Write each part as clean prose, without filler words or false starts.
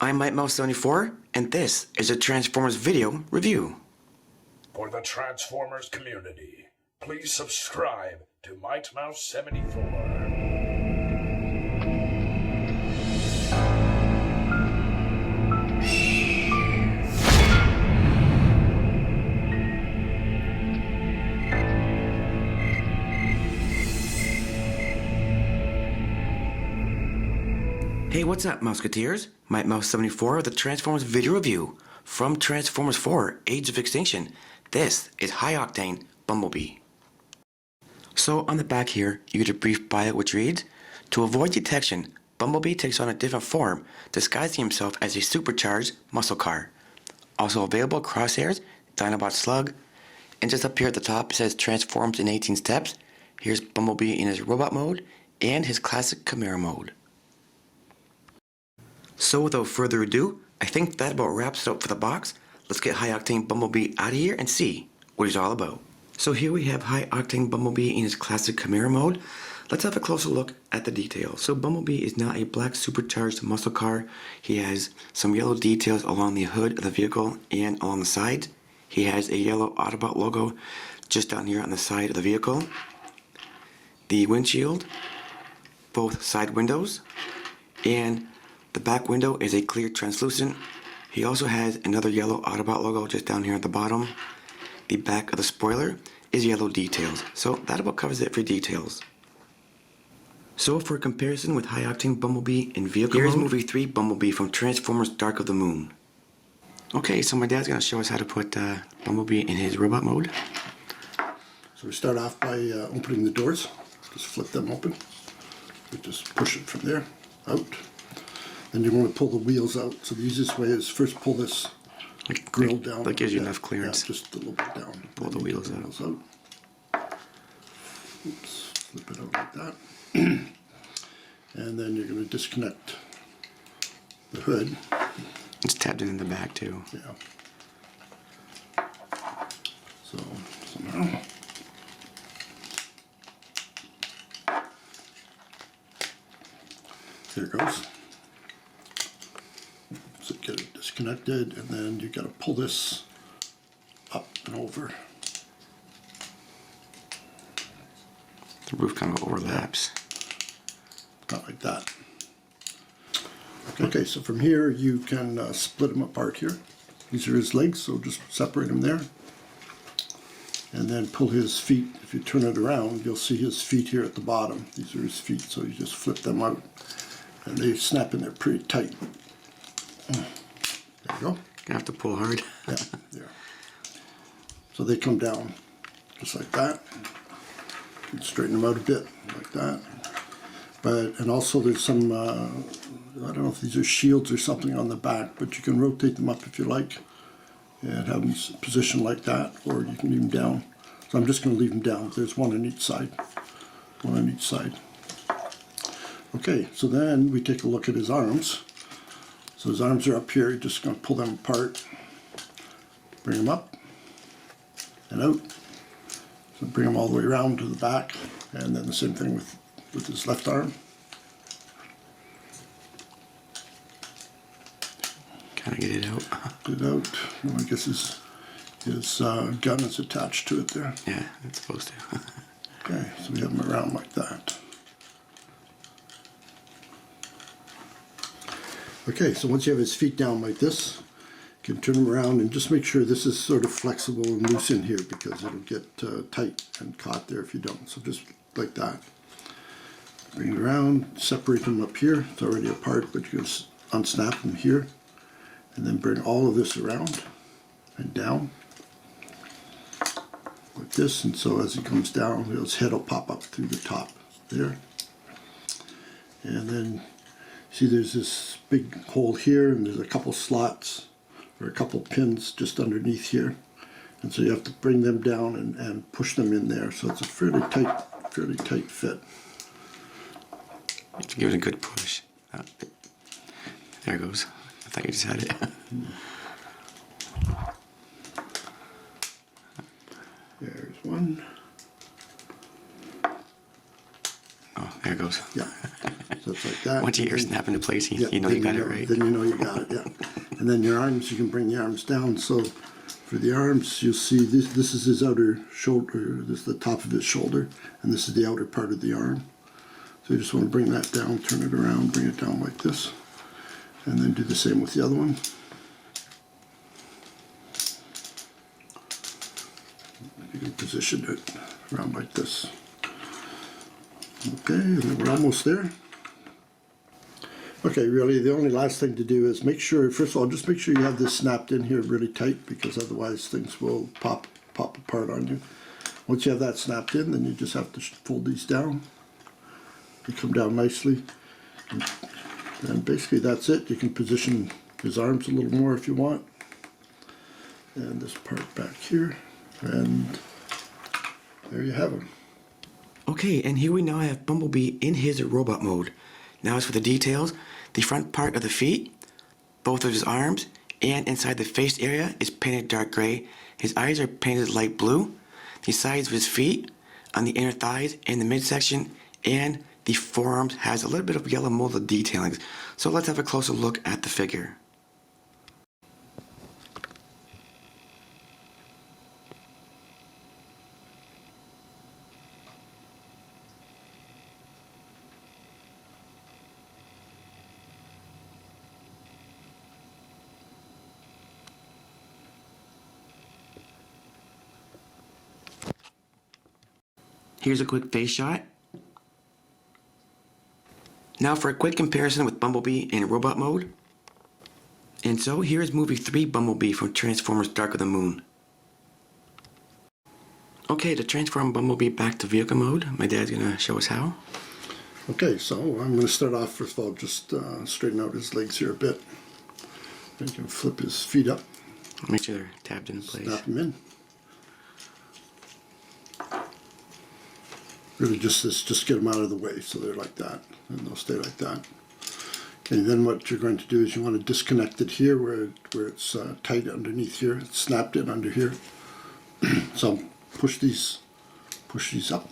I'm MikeMouse74, and this is a Transformers video review. For the Transformers community, please subscribe to MikeMouse74. Hey, what's up, Mouseketeers? MikeMouse74 with the Transformers video review from Transformers 4 Age of Extinction. This is High Octane Bumblebee. So on the back here, you get a brief bio which reads, to avoid detection, Bumblebee takes on a different form, disguising himself as a supercharged muscle car. Also available crosshairs, Dinobot Slug, and just up here at the top it says transforms in 18 steps. Here's Bumblebee in his robot mode and his classic Chimera mode. So without further ado, I think that about wraps it up for the box. Let's get High Octane Bumblebee out of here and see what he's all about. So here we have High Octane Bumblebee in his classic Chimera mode. Let's have a closer look at the details. So Bumblebee is now a black supercharged muscle car. He has some yellow details along the hood of the vehicle and along the sides. He has a yellow Autobot logo just down here on the side of the vehicle. The windshield, both side windows, and the back window is a clear translucent. He also has another yellow Autobot logo just down here at the bottom. The back of the spoiler is yellow details. So that about covers it for details. So for a comparison with High Octane Bumblebee in vehicle here's movie 3 Bumblebee from Transformers Dark of the Moon. Okay, so my dad's going to show us how to put Bumblebee in his robot mode. So we start off by opening the doors. Just flip them open. We just push it from there out. Then you want to pull the wheels out. So the easiest way is first pull this grill down. That gives you enough clearance. Yeah, just a little bit down. Pull the wheels out. Oops, flip it out like that. And then you're going to disconnect the hood. It's tapped in the back too. Yeah. So now. There it goes. So get it disconnected, and then you got to pull this up and over. The roof kind of overlaps. Not like that. Okay, so from here you can split them apart here. These are his legs, so just separate them there. And then pull his feet. If you turn it around, you'll see his feet here at the bottom. These are his feet, so you just flip them out. And they snap in there pretty tight. There you go. Gonna have to pull hard. Yeah, there. So they come down just like that. You can straighten them out a bit like that. And also there's some, I don't know if these are shields or something on the back, but you can rotate them up if you like and have them positioned like that, or you can leave them down. So I'm just going to leave them down. There's one on each side. One on each side. Okay, so then we take a look at his arms. So his arms are up here. You're just going to pull them apart, bring them up and out. So bring them all the way around to the back, and then the same thing with his left arm. Kind of get it out. Get it out. Well, I guess his gun is attached to it there. Yeah, it's supposed to. Okay, so we have him around like that. Okay, so once you have his feet down like this, you can turn them around and just make sure this is sort of flexible and loose in here, because it'll get tight and caught there if you don't. So just like that. Bring it around, separate them up here. It's already apart, but you can unsnap them here. And then bring all of this around and down like this. And so as he comes down, his head will pop up through the top there. And then see there's this big hole here, and there's a couple slots or a couple pins just underneath here. And so you have to bring them down and push them in there. So it's a fairly tight fit. Give it a good push. There it goes. I thought you just had it. There's one. Oh, there it goes. Yeah. So it's like like that. Once your ears snap into place, you know then you got it right. Then you know you got it, yeah. And then your arms, you can bring the arms down. So for the arms, you'll see this is his outer shoulder, this is the top of his shoulder, and this is the outer part of the arm. So you just want to bring that down, turn it around, bring it down like this, and then do the same with the other one. You can position it around like this. Okay, and then we're almost there. Okay, really the only last thing to do is make sure, first of all, just make sure you have this snapped in here really tight, because otherwise things will pop apart on you. Once you have that snapped in, then you just have to fold these down. They come down nicely. And basically that's it. You can position his arms a little more if you want. And this part back here. And there you have him. Okay, and here we now have Bumblebee in his robot mode. Now as for the details, the front part of the feet, both of his arms, and inside the face area is painted dark gray. His eyes are painted light blue. The sides of his feet, on the inner thighs and the midsection, and the forearms has a little bit of yellow molded detailings. So let's have a closer look at the figure. Here's a quick face shot. Now for a quick comparison with Bumblebee in robot mode. And so here is movie 3 Bumblebee from Transformers Dark of the Moon. Okay, to transform Bumblebee back to vehicle mode, my dad's gonna show us how. Okay, so I'm going to start off, first of all, just straighten out his legs here a bit. Then you can flip his feet up, Make sure they're tabbed in place. snap them in. Really just get them out of the way so they're like that, and they'll stay like that. Okay, then what you're going to do is you want to disconnect it here where it's tight underneath here. It's snapped in under here. So push these up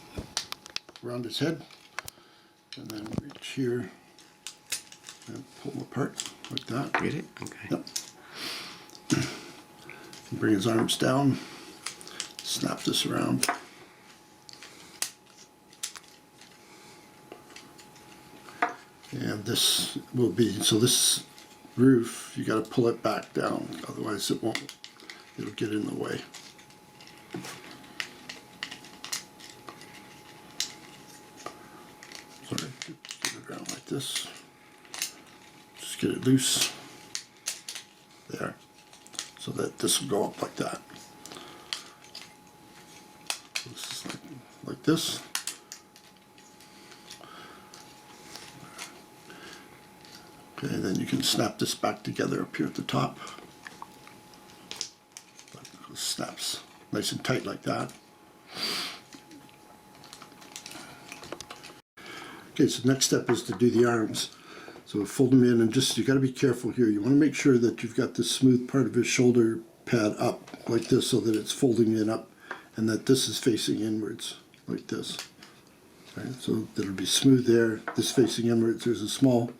around his head, and then reach here and pull them apart like that. Get it? Okay. Yep. Bring his arms down, snap this around. And this will be, so this roof, you got to pull it back down, otherwise it'll get in the way. Sorry, get it around like this. Just get it loose. There. So that this will go up like that. This is like this. Okay, then you can snap this back together up here at the top. It snaps nice and tight like that. Okay, so next step is to do the arms. So fold them in, and just, you got to be careful here. You want to make sure that you've got the smooth part of his shoulder pad up like this, so that it's folding in up, and that this is facing inwards like this. Okay, so it'll be smooth there. This facing inwards. There's a small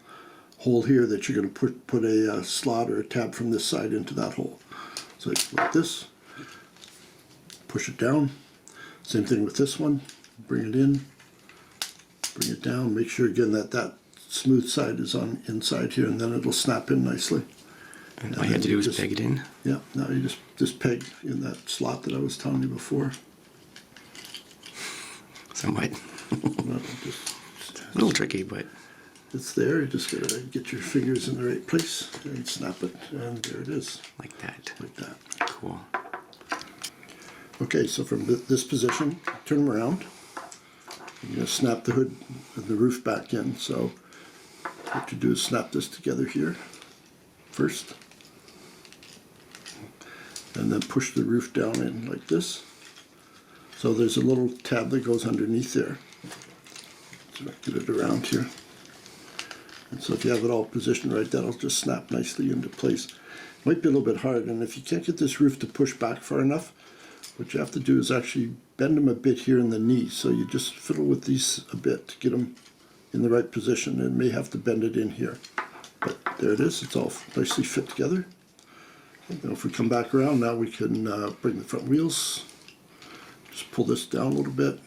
hole here that you're going to put a slot or a tab from this side into that hole. So like this, push it down. Same thing with this one. Bring it in, bring it down. Make sure again that smooth side is on inside here, and then it'll snap in nicely. And all you have to do is peg it in. Yeah, now you just peg in that slot that I was telling you before. Somewhat. Well, A little tricky, but it's there. You just gotta get your fingers in the right place and snap it, and there it is. like that. Like that. Cool. Okay, so from this position, turn them around. You're going to snap the hood and the roof back in. So what you do is snap this together here first, and then push the roof down in like this. So there's a little tab that goes underneath there. So I get it around here. And so if you have it all positioned right, that'll just snap nicely into place. Might be a little bit hard, and if you can't get this roof to push back far enough, what you have to do is actually bend them a bit here in the knee. So you just fiddle with these a bit to get them in the right position. It may have to bend it in here. But there it is. It's all nicely fit together. And then if we come back around, now we can bring the front wheels. Just pull this down a little bit.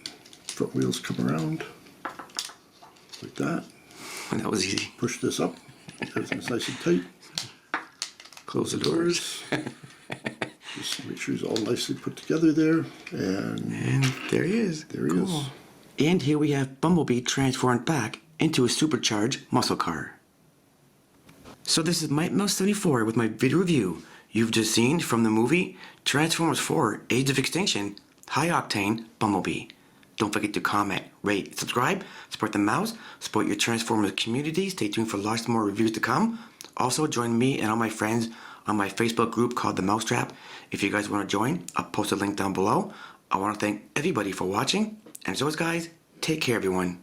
Front wheels come around. Like that. And that was easy. Push this up. Everything's nice and tight. Close the doors. Just make sure he's all nicely put together there. And there he is. There he is. And here we have Bumblebee transformed back into a supercharged muscle car. So this is Might Mouse 74 with my video review you've just seen from the movie Transformers 4 Age of Extinction High Octane Bumblebee. Don't forget to comment, rate, subscribe, support the mouse, support your Transformers community. Stay tuned for lots more reviews to come. Also join me and all my friends on my Facebook group called The Mousetrap. If you guys want to join, I'll post a link down below. I want to thank everybody for watching. And as always guys, take care everyone.